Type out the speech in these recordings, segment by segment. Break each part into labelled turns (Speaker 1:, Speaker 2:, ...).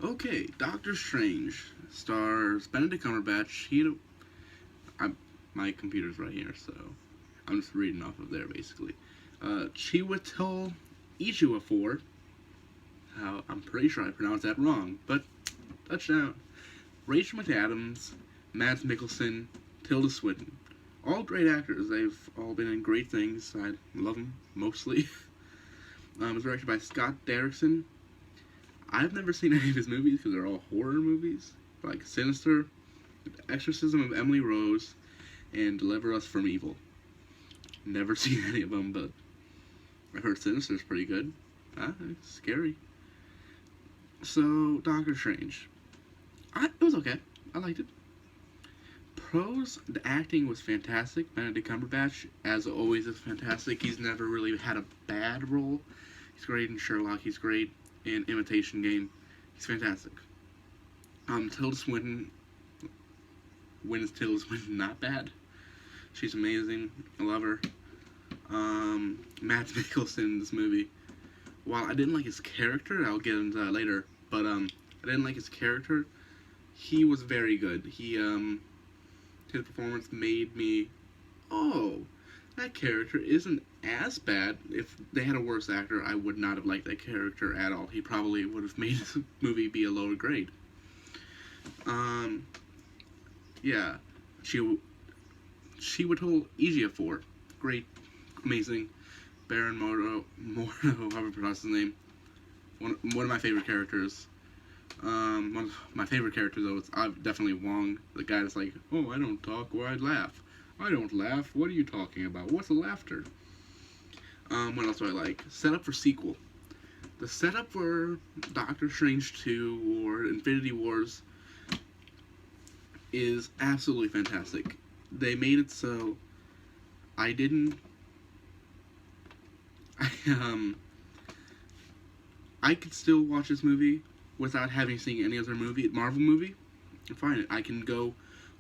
Speaker 1: Okay, Doctor Strange stars Benedict Cumberbatch. My computer's right here, so I'm just reading off of there basically. Chiwetel Ejiofor. How I'm pretty sure I pronounced that wrong, but touchdown. Rachel McAdams, Mads Mikkelsen, Tilda Swinton. All great actors. They've all been in great things. I love them mostly. It was directed by Scott Derrickson. I've never seen any of his movies because they're all horror movies, like Sinister, Exorcism of Emily Rose, and Deliver Us from Evil. Never seen any of them, but I heard Sinister's pretty good. It's scary. So, Doctor Strange. It was okay. I liked it. Pros, the acting was fantastic. Benedict Cumberbatch, as always, is fantastic. He's never really had a bad role. He's great in Sherlock. He's great in Imitation Game. He's fantastic. Tilda Swinton. When is Tilda Swinton not bad? She's amazing. I love her. Matt Mikkelsen in this movie. While I didn't like his character, I'll get into that later. But I didn't like his character. He was very good. His performance made me, oh, that character isn't as bad. If they had a worse actor, I would not have liked that character at all. He probably would have made this movie be a lower grade. Yeah, she would hold Ejiofor, great, amazing, Baron Mordo, however you pronounce his name. One of my favorite characters. One of my favorite characters though is definitely Wong, the guy that's like, oh, I don't talk or I laugh. I don't laugh. What are you talking about? What's the laughter? What else do I like? Setup for sequel. The setup for Doctor Strange 2 or Infinity Wars is absolutely fantastic. They made it so I didn't. I, I could still watch this movie without having seen any other Marvel movie. Fine, I can go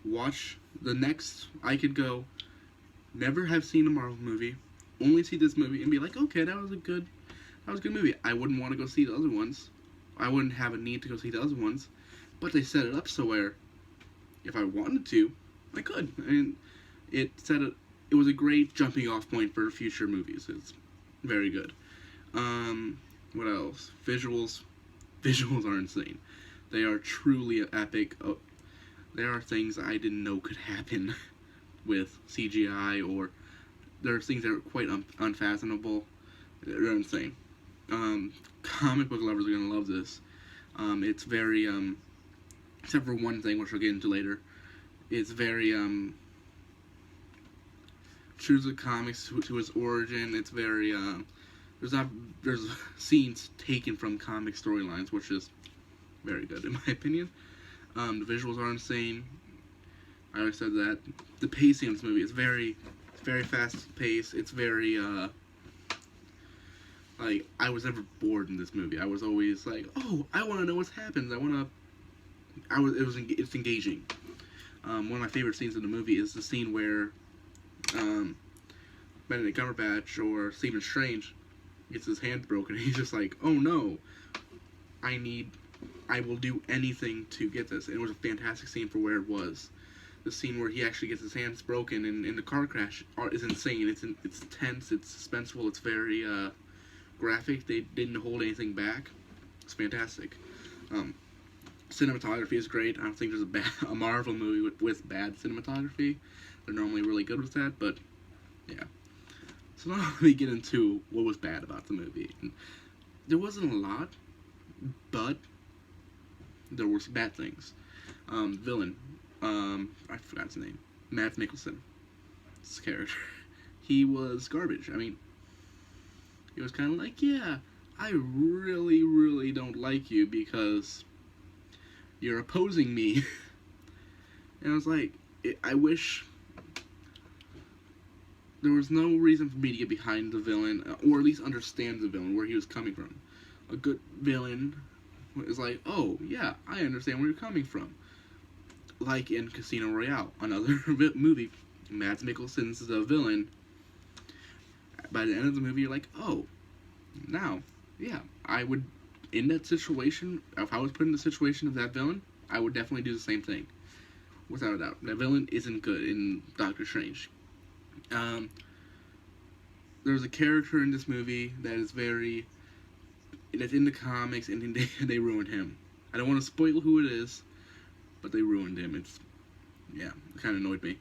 Speaker 1: watch the next. I could go never have seen a Marvel movie, only see this movie and be like, okay, that was a good movie. I wouldn't want to go see the other ones. I wouldn't have a need to go see the other ones, but they set it up so where if I wanted to, I could. And it was a great jumping off point for future movies. It's very good. What else? Visuals are insane. They are truly epic. There are things I didn't know could happen with CGI, or there are things that are quite unfathomable. They're insane. Comic book lovers are gonna love this. It's very except for one thing, which we'll get into later. It's very true to the comics, to its origin. It's very there's scenes taken from comic storylines, which is very good in my opinion. The visuals are insane. I already said that. The pacing of this movie is very fast paced. It's very like I was never bored in this movie. I was always like, oh, I want to know what's happened. It's engaging. One of my favorite scenes in the movie is the scene where Benedict Cumberbatch or Stephen Strange gets his hand broken. He's just like, oh no, I will do anything to get this. And it was a fantastic scene for where it was. The scene where he actually gets his hands broken in the car crash is insane. It's tense, it's suspenseful, it's very graphic. They didn't hold anything back. It's fantastic. Cinematography is great. I don't think there's a Marvel movie with bad cinematography. They're normally really good with that, but yeah. So now let me get into what was bad about the movie. There wasn't a lot, but there were some bad things. Villain, I forgot his name. Matt Nicholson. His character. He was garbage. I mean, he was kind of like, yeah, I really, really don't like you because you're opposing me. And I was like, I wish there was no reason for me to get behind the villain, or at least understand the villain, where he was coming from. A good villain is like, oh, yeah, I understand where you're coming from. Like in Casino Royale, another movie, Mads Mikkelsen's the villain. By the end of the movie, you're like, oh, now, yeah, I would in that situation, if I was put in the situation of that villain, I would definitely do the same thing, without a doubt. That villain isn't good in Doctor Strange. Um, there's a character in this movie that's in the comics, and they ruined him. I don't want to spoil who it is, but they ruined him. It kind of annoyed me.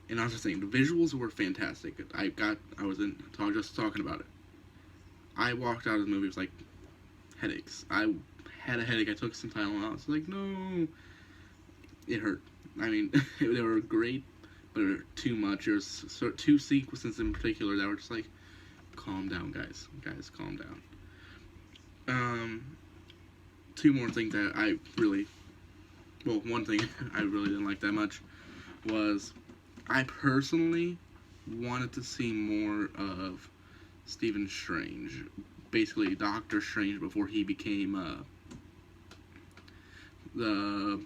Speaker 1: And I was just saying, the visuals were fantastic. I was just talking about it. I walked out of the movie, it was like, headaches. I had a headache, I took some Tylenol, I was like, no. It hurt. I mean, they were great, but it were too much. There's two sequences in particular that were just like, calm down, guys. Guys, calm down. Two more things that one thing I really didn't like that much was, I personally wanted to see more of Stephen Strange, basically Doctor Strange, before he became the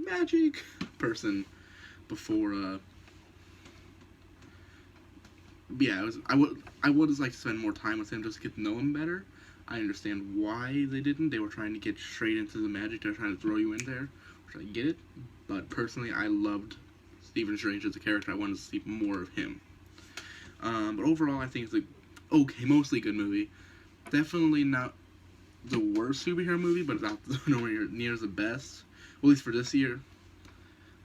Speaker 1: magic person. Before I would just like to spend more time with him, just to get to know him better. I understand why they didn't. They were trying to get straight into the magic. They're trying to throw you in there, which I get it. But personally, I loved Stephen Strange as a character. I wanted to see more of him. But overall, I think it's mostly good movie. Definitely not the worst superhero movie, but not nowhere near the best. At least for this year.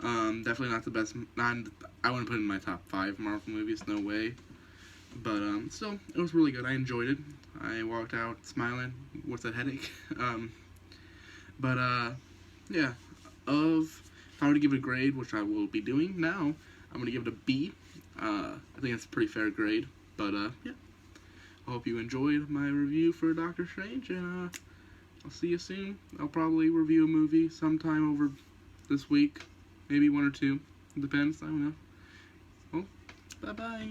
Speaker 1: Definitely not the best. I wouldn't put it in my top 5 Marvel movies. No way. But still, it was really good. I enjoyed it. I walked out smiling with a headache. Yeah. If I were to give it a grade, which I will be doing now, I'm gonna give it a B. I think it's a pretty fair grade. But yeah. I hope you enjoyed my review for Doctor Strange, and I'll see you soon. I'll probably review a movie sometime over this week, maybe 1 or 2. It depends. I don't know. Well, bye bye.